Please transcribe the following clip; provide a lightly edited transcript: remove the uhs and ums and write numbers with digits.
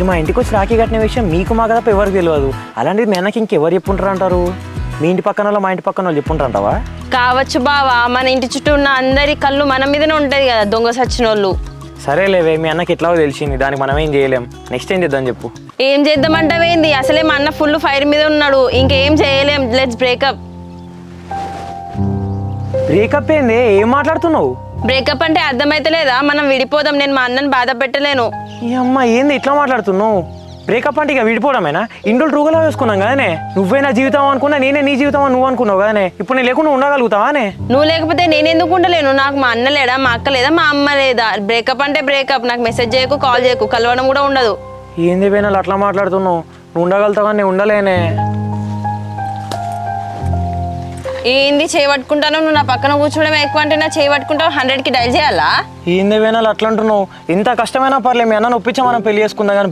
మీరు మా ఇంటికి వచ్చి రాఖీ కట్టిన విషయం మీకు మా తప్ప ఎవరికి తెలియదు. అలాంటిది మీ అన్నకి ఇంకెవరు చెప్పుంటారు అంటారు? మీ ఇంటి పక్కన వాళ్ళు మా ఇంటి పక్కన వాళ్ళు చెప్పుంటారంటావా? కావచ్చు బావా, మన ఇంటి చుట్టూ ఉన్న అందరి కళ్ళు మన మీదనే ఉంటది కదా దొంగ సచ్చిన వాళ్ళు. సరేలేవే, మీ అన్నకి ఎట్లా తెలిసింది, దానికి మనం ఏం చేయలేం. నెక్స్ట్ ఏం చేద్దాం చెప్పు. ఏం చేద్దామంటావేంది? అసలే మా అన్న ఫుల్ ఫైర్ మీద ఉన్నాడు, ఇంకేం చేయలేం. Let's breakup. బ్రేకప్ ఏంది? ఏం మాట్లాడుతున్నావు? బ్రేకప్ అంటే అర్థమైతలేదా? మనం విడిపోదాం. నేను మా అన్నని బాధ పెట్టలేను. ఈ అమ్మ ఏంది ఇట్లా మాట్లాడుతున్నావు? బ్రేకప్ అంటే ఇక విడిపోవడమేనా? ఇంట్లో ట్రూగలా వేసుకున్నాం కదనే. నువ్వే నా జీవితం అనుకున్నా, నేనే నీ జీవితం అని నువ్వు అనుకున్నావు కదనే. ఇప్పుడు నేను లేకుండా ఉండగలుగుతావానే? నువ్వు లేకపోతే నేను ఎందుకు ఉండలేను? నాకు మా అన్న లేడా, మా అక్క లేదా, మా అమ్మ లేదా? బ్రేకప్ అంటే బ్రేకప్. నాకు మెసేజ్ చేయకు, కాల్ చేయకు, కలవడం కూడా ఉండదు. ఏంది పోయినా అట్లా మాట్లాడుతున్నావు? నువ్వు ఉండగలుగుతావా? నేను ఉండలేనే. ఏంది చేయబట్టుకుంటాను? నువ్వు నా పక్కన కూర్చోవడం ఎక్కువ అంటే నా చేయబట్టుకుంటావు. 100కి డైల్ చేయాలా? ఏంది పోయినా అట్లా అంటున్నావు? ఇంత కష్టమైనా పర్లేదు, మీ అన్న ఒప్పించా మనం పెళ్లి చేసుకుందా. కానీ